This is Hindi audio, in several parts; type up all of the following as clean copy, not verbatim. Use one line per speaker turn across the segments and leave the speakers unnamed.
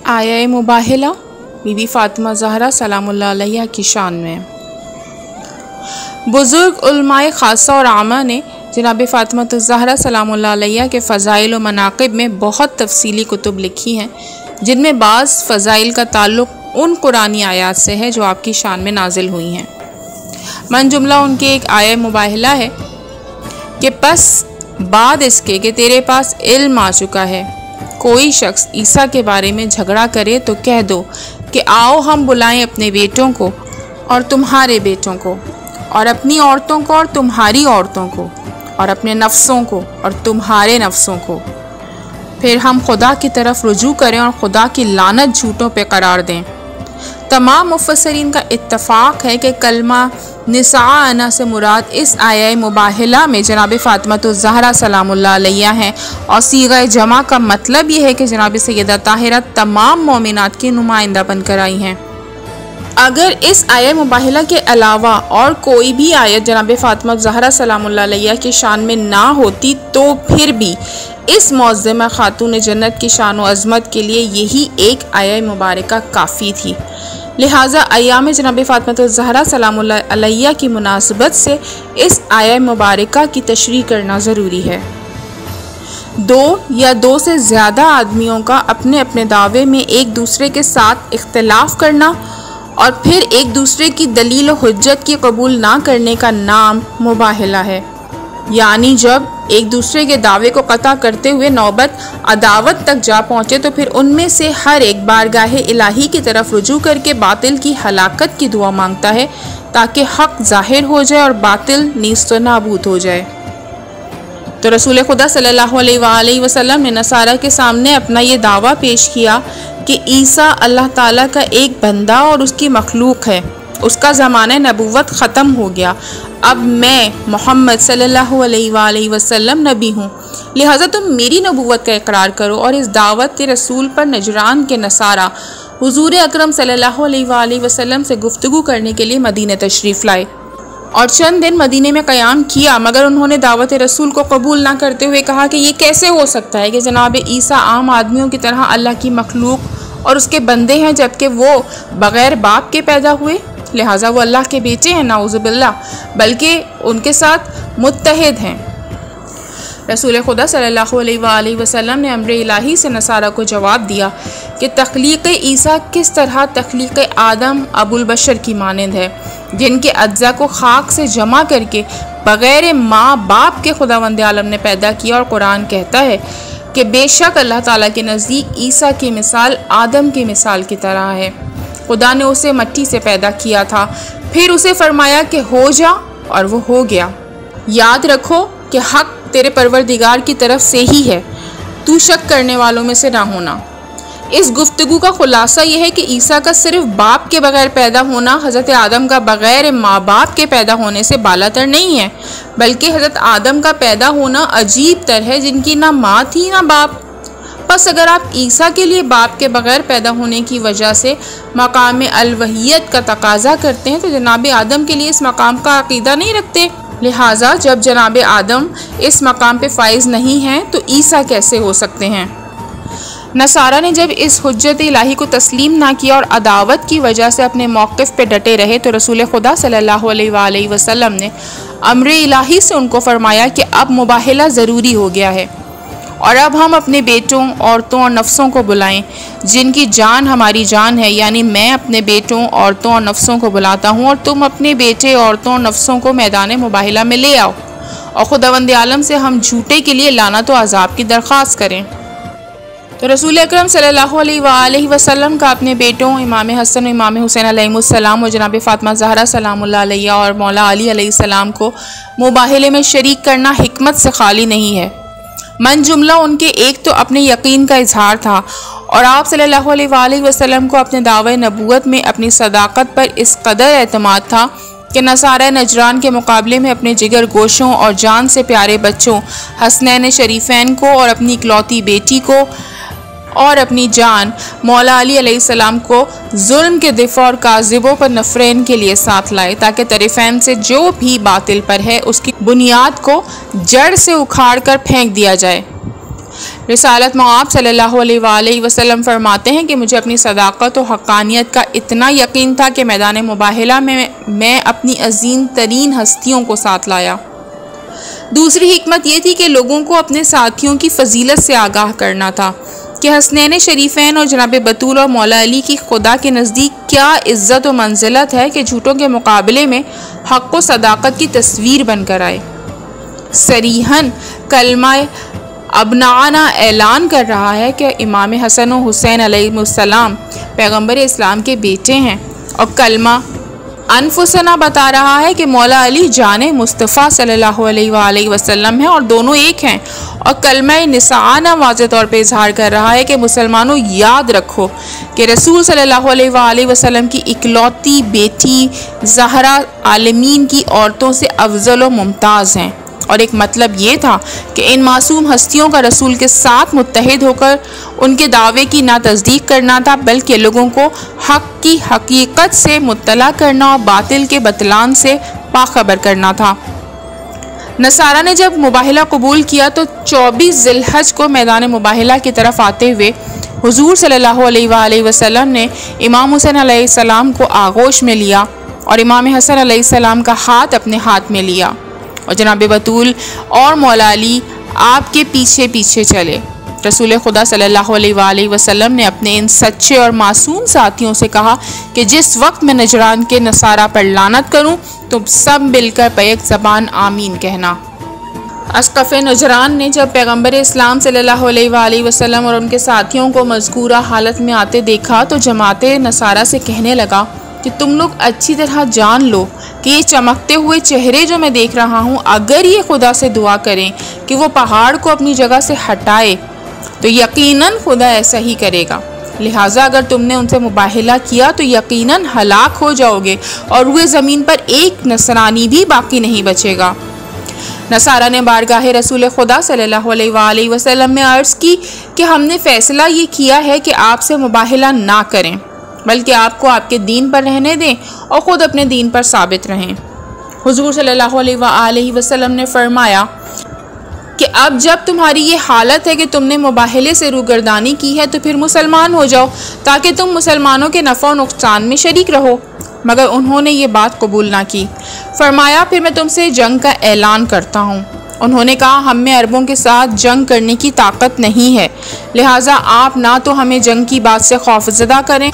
आया मुबाहिला बीबी फ़ातिमा ज़हरा सलामुल्लाह अलैहा की शान में। बुज़ुर्ग उलमाए ख़ासा और आमा ने जनाब फ़ातिमा ज़हरा सलामुल्लाह अलैहा के फ़ज़ाइल व मनाक़िब में बहुत तफ़सीली कुतुब लिखी हैं, जिनमें बाज़ फ़ज़ाइल का ताल्लुक़ उन कुरानी आयात से है जो आपकी शान में नाजिल हुई हैं। मन जुमला उनके एक आया मुबाहिला है कि पस बाद इसके कि तेरे पास इल्म आ चुका है, कोई शख्स ईसा के बारे में झगड़ा करे तो कह दो कि आओ हम बुलाएं अपने बेटों को और तुम्हारे बेटों को, और अपनी औरतों को और तुम्हारी औरतों को, और अपने नफ्सों को और तुम्हारे नफ्सों को, फिर हम खुदा की तरफ रुजू करें और खुदा की लानत झूठों पे करार दें। तमाम मुफस्सिरीन का इत्तफ़ाक़ है कि कलमा निसाअना से मुराद इस आया मुबाहिला में जनाब फ़ातिमा ज़हरा सलामुल्लाह अलैहा हैं, और सीग़ा जमा का मतलब ये है कि जनाब सैयदा ताहिरा तमाम मोमिनात की नुमाइंदा बनकर आई हैं। अगर इस आया मुबाहिला के अलावा और कोई भी आयत जनाब फ़ातिमा ज़हरा सलामुल्लाह अलैहा की शान में ना होती तो फिर भी इस मौज़्ज़मा खातून जन्नत की शान व अज़मत के लिए यही एक आया मुबारका काफ़ी थी। लिहाजा अय्याम जनाब फ़ातिमा ज़हरा सलामुल्लाह अलैहा की मुनासबत से इस आया मुबारका की तशरीह करना ज़रूरी है। दो या दो से ज़्यादा आदमियों का अपने अपने दावे में एक दूसरे के साथ इख्तिलाफ़ करना और फिर एक दूसरे की दलील व हुज्जत की कबूल ना करने का नाम मुबाहिला है। यानी जब एक दूसरे के दावे को कता करते हुए नौबत अदावत तक जा पहुँचे तो फिर उनमें से हर एक बारगाहे इलाही की तरफ रुजू करके बातिल की हलाकत की दुआ मांगता है, ताकि हक़ ज़ाहिर हो जाए और बातिल नीस्त नाबूद हो जाए। तो रसूल खुदा सल्लल्लाहु अलैहि वसल्लम ने नसारा के सामने अपना ये दावा पेश किया कि ईसा अल्लाह ताला का एक बंदा और उसकी मखलूक है, उसका ज़माना नबुव्वत ख़त्म हो गया, अब मैं मोहम्मद सल्लल्लाहु अलैहि वसल्लम नबी हूँ, लिहाजा तुम मेरी नबुव्वत का इकरार करो। और इस दावत रसूल पर नजरान के नसारा हुजूर अकरम सल्लल्लाहु अलैहि वसल्लम से गुफ्तगू करने के लिए मदीने तशरीफ़ लाए और चंद दिन मदीने में क़याम किया, मगर उन्होंने दावत रसूल को कबूल ना करते हुए कहा कि ये कैसे हो सकता है कि जनाब ईसा आम आदमियों की तरह अल्लाह की मखलूक और उसके बंदे हैं, जबकि वो बग़ैर बाप के पैदा हुए, लिहाजा वो अल्लाह के बेटे हैं, नाउज़ुबिल्लाह, बल्कि उनके साथ मुत्तहिद हैं। रसूल खुदा सल्लल्लाहु अलैहि वसल्लम ने अम्र इलाही से नसारा को जवाब दिया कि तख्लीक़ ईसा किस तरह तख्लीक़ आदम अबुल बशर की मानंद है, जिनके अज्जा को खाक से जमा करके बग़ैर माँ बाप के खुदावंद आलम ने पैदा किया। और कुरान कहता है कि बेशक अल्लाह ताला के नज़दीक ईसा की मिसाल आदम की मिसाल की तरह है। खुदा ने उसे मट्टी से पैदा किया था, फिर उसे फरमाया कि हो जा, और वो हो गया। याद रखो कि हक़ तेरे परवरदिगार की तरफ से ही है, तू शक करने वालों में से ना होना। इस गुफ्तगू का खुलासा यह है कि ईसा का सिर्फ बाप के बगैर पैदा होना हज़रत आदम का बगैर माँ बाप के पैदा होने से बालातर नहीं है, बल्कि हज़रत आदम का पैदा होना अजीब तर है, जिनकी ना माँ थी ना बाप। बस अगर आप ईसा के लिए बाप के बगैर पैदा होने की वजह से मकाम अलवहियत का तकाजा करते हैं तो जनाब आदम के लिए इस मकाम का अकीदा नहीं रखते। लिहाजा जब जनाब आदम इस मकाम पे फाइज नहीं हैं तो ईसा कैसे हो सकते हैं। नसारा ने जब इस हुज्जत इलाही को तस्लीम ना किया और अदावत की वजह से अपने मौक़िफ़ पे डटे रहे तो रसूल खुदा सल्लल्लाहु अलैहि वसल्लम ने अम्र इलाही से उनको फरमाया कि अब मुबाहिला ज़रूरी हो गया है, और अब हम अपने बेटों, औरतों और नफ्सों को बुलाएं जिनकी जान हमारी जान है, यानी मैं अपने बेटों, औरतों और नफ्सों को बुलाता हूँ और तुम अपने बेटे, औरतों और नफ्सों को मैदान मुबाहिला में ले आओ और खुदावंद आलम से हम झूठे के लिए लानत व अज़ाब की दरख्वास्त करें। तो रसूल अकरम सल्लल्लाहु अलैहि वसल्लम का अपने बेटों इमाम हसन, इमाम हुसैन अलैहिस्सलाम और जनाब फ़ातिमा ज़हरा सलामुल्लाह अलैहा और मौला अली अलैहिस्सलाम को मुबाहिले में शरीक करना हिकमत से खाली नहीं है। मन जुमला उनके एक तो अपने यकीन का इजहार था और आप सल्लल्लाहु अलैहि वसल्लम को अपने दावे नबूवत में अपनी सदाकत पर इस कदर एतमाद था कि नसारा नजरान के मुकाबले में अपने जिगर गोशों और जान से प्यारे बच्चों हसनैन शरीफैन को और अपनी इकलौती बेटी को और अपनी जान मौला अली अलैहिस्सलाम को जुल्म के दिफा और काज़िबों पर नफरेन के लिए साथ लाए, ताकि तरीफ़ैन से जो भी बातिल पर है उसकी बुनियाद को जड़ से उखाड़ कर फेंक दिया जाए। रिसालत मआब सल्लल्लाहु अलैहि वसल्लम फरमाते हैं कि मुझे अपनी सदाकत और हक़ानियत का इतना यकीन था कि मैदान मुबाहिला में मैं अपनी अजीम तरीन हस्तियों को साथ लाया। दूसरी हिकमत ये थी कि लोगों को अपने साथियों की फजीलत से आगाह करना था कि हसनैन शरीफैन और जनाब बतूल और मौला अली की खुदा के नज़दीक क्या इज़्ज़त और मंजिलत है कि झूठों के मुकाबले में हक़ व सदाकत की तस्वीर बनकर आए। सरीहन कलमा अबनाना ऐलान कर रहा है कि इमाम हसन और हुसैन अलैहिस्सलाम पैगंबर इस्लाम के बेटे हैं, और कलमा अनफुसना बता रहा है कि मौला अली जाने मुस्तफ़ा सल्लल्लाहु अलैहि वसल्लम है और दोनों एक हैं, और कलमा निसाना वाज़ेह तौर पे इजहार कर रहा है कि मुसलमानों याद रखो कि रसूल सल्लल्लाहु अलैहि वसल्लम की इकलौती बेटी ज़हरा आलमीन की औरतों से अफजल व मुमताज़ हैं। और एक मतलब ये था कि इन मासूम हस्तियों का रसूल के साथ मुत्तहिद होकर उनके दावे की ना तस्दीक करना था, बल्कि लोगों को हक़ की हकीकत से मुत्तला करना और बातिल के बतलान से बाखबर करना था। नसारा ने जब मुबाहिला कबूल किया तो 24 ज़िलहज को मैदान मुबाहिला की तरफ आते हुए हुजूर सल्लल्लाहु अलैहि वसल्लम ने इमाम हुसैन अलैहिस्सलाम को आगोश में लिया और इमाम हसन अलैहिस्सलाम का हाथ अपने हाथ में लिया, और जनाब बतूल और मौला अली आपके पीछे पीछे चले। रसूल खुदा सल्लल्लाहु अलैहि वसल्लम ने अपने इन सच्चे और मासूम साथियों से कहा कि जिस वक्त मैं नजरान के नसारा पर लानत करूं, तुम सब मिलकर पैक ज़बान आमीन कहना। अस्क़फ़ नजरान ने जब पैगंबर इस्लाम सल्लल्लाहु अलैहि वसल्लम और उनके साथियों को मज़कूरा हालत में आते देखा तो जमात नसारा से कहने लगा कि तुम लोग अच्छी तरह जान लो कि ये चमकते हुए चेहरे जो मैं देख रहा हूँ, अगर ये खुदा से दुआ करें कि वो पहाड़ को अपनी जगह से हटाए तो यकीनन खुदा ऐसा ही करेगा। लिहाजा अगर तुमने उनसे मुबाहिला किया तो यकीनन हलाक हो जाओगे और रुए ज़मीन पर एक नसरानी भी बाकी नहीं बचेगा। नसारा ने बारगाह रसूल खुदा सल्लल्लाहु अलैहि वसल्लम में अर्ज़ की कि हमने फ़ैसला ये किया है कि आपसे मुबाहिला ना करें, बल्कि आपको आपके दीन पर रहने दें और ख़ुद अपने दीन पर साबित रहें। हुजूर सल्लल्लाहु अलैहि वसल्लम ने फरमाया कि अब जब तुम्हारी ये हालत है कि तुमने मुबाहिले से रूगर्दानी की है तो फिर मुसलमान हो जाओ ताकि तुम मुसलमानों के नफ़ा और नुकसान में शरीक रहो। मगर उन्होंने ये बात कबूल ना की। फरमाया फिर मैं तुमसे जंग का ऐलान करता हूँ। उन्होंने कहा हम में अरबों के साथ जंग करने की ताकत नहीं है, लिहाजा आप ना तो हमें जंग की बात से खौफज़दा करें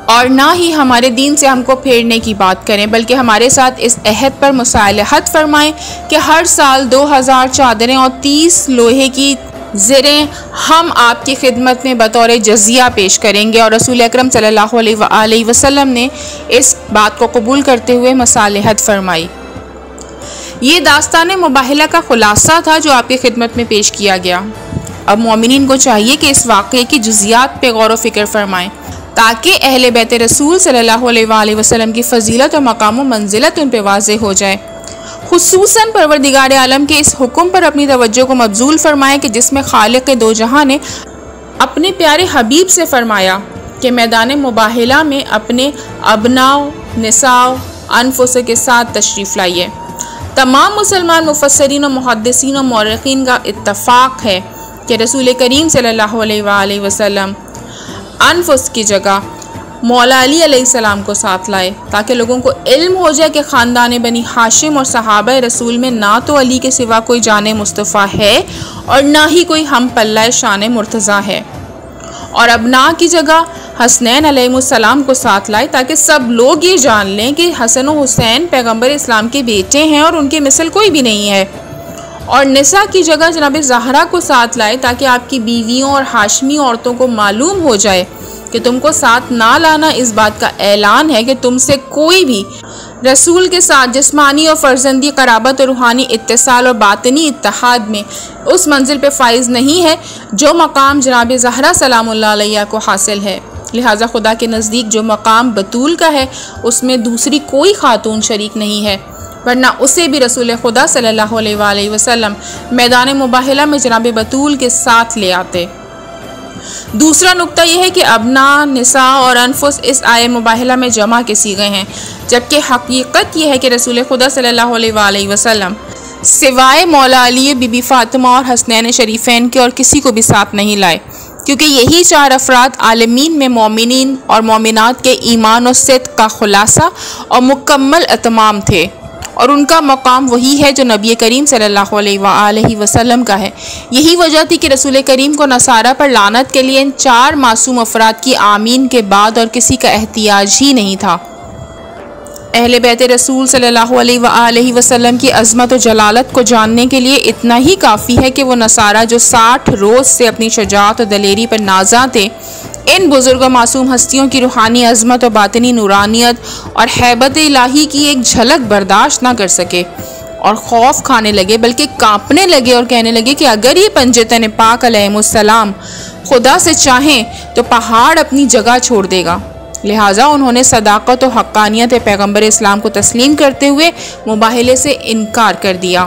और ना ही हमारे दीन से हमको फेरने की बात करें, बल्कि हमारे साथ इस अहद पर मुसालहत फरमाएं कि हर साल 2000 चादरें और 30 लोहे की ज़रें हम आपकी खिदमत में बतौर जजिया पेश करेंगे। और रसूल अकरम सल्लल्लाहु अलैहि वसल्लम ने इस बात को कबूल करते हुए मुसालहत फरमाई। ये दास्तान मुबाहिला का खुलासा था जो आपकी खिदमत में पेश किया गया। अब मोमिनीन को चाहिए कि इस वाक़े की जुज़ियात पे गौर व फिक्र फरमाएँ ताकि अहले बैत रसूल सल्लल्लाहु अलैहि वसल्लम की फ़जीलत और मकाम व मंजिलत उन पर वाज़ेह हो जाए। खुसूसन परवरदिगार आलम के इस हुक्म पर अपनी तवज्जो को मबजूल फरमाएँ कि जिसमें खालिक दो जहां ने अपने प्यारे हबीब से फरमाया कि मैदान मुबाहिला में अपने अबनाओ निसाओ अनफुस के साथ तशरीफ़ लाइए। तमाम मुसलमान मुफस्सिरीन और मुहद्दिसीन और मौरख़ीन का इत्तफ़ाक़ है कि रसूल करीम सल्लल्लाहु अलैहि वसल्लम अनफुस की जगह मौला अली अलैहिस्सलाम को साथ लाए ताकि लोगों को इल्म हो जाए कि ख़ानदान बनी हाशिम और सहाबा रसूल में ना तो अली के सिवा कोई जाने मुस्तफ़ा है और ना ही कोई हम पल्ला शान मुर्तज़ा है, और अबना की जगह हसनैन अलैहिस्सलाम को साथ लाए ताकि सब लोग ये जान लें कि हसन और हुसैन पैगंबर इस्लाम के बेटे हैं और उनके मिसल कोई भी नहीं है। और निसा की जगह जनाब ज़हरा को साथ लाए ताकि आपकी बीवियों और हाशमी औरतों को मालूम हो जाए कि तुमको साथ ना लाना इस बात का ऐलान है कि तुमसे कोई भी रसूल के साथ जिस्मानी और फ़र्जंदी कराबत और रूहानी इत्तिसाल और बातनी इत्तेहाद में उस मंजिल पे फाइज नहीं है जो मकाम जनाब ज़हरा सलामुल्लाह अलैहा को हासिल है। लिहाजा खुदा के नज़दीक जो मकाम बतूल का है उसमें दूसरी कोई खातून शरीक नहीं है, वरना उसे भी रसूल खुदा सल्लल्लाहु अलैहि वसल्लम मैदान मुबाहिला में जनाब बतूल के साथ ले आते। दूसरा नुक्ता यह है कि अबना निसा और अनफुस इस आय मुबाहिला में जमा के सीगे हैं, जबकि हकीकत यह है कि रसूल खुदा सल्लल्लाहु अलैहि वसल्लम सिवाय मौला अली, बीबी फातिमा और हसनैन शरीफैन के और किसी को भी साथ नहीं लाए, क्योंकि यही चार अफराद आलमीन में मोमिनीन और मोमिनात के ईमान और सिद्क़ का खुलासा और मुकम्मल इत्माम थे, और उनका मकाम वही है जो नबी करीम सल्लल्लाहु अलैहि वसल्लम का है। यही वजह थी कि रसूल करीम को नसारा पर लानत के लिए इन चार मासूम अफराद की आमीन के बाद और किसी का एहतियाज ही नहीं था। अहले बैत रसूल सल्लल्लाहु अलैहि वसल्लम की अज़मत और जलालत को जानने के लिए इतना ही काफ़ी है कि वो नसारा जो 60 रोज़ से अपनी शजाअत और दलेरी पर नाज़ा थे, इन बुज़ुर्ग मासूम हस्तियों की रूहानी अज़मत और बातिनी नूरानियत और हैबत इलाही की एक झलक बर्दाश्त ना कर सके और खौफ खाने लगे, बल्कि कांपने लगे और कहने लगे कि अगर ये पंजतन पाक अलैहिमुस्सलाम खुदा से चाहें तो पहाड़ अपनी जगह छोड़ देगा। लिहाजा उन्होंने सदाकत और हक्कानियत पैगम्बर इस्लाम को तस्लीम करते हुए मुबाहले से इनकार कर दिया।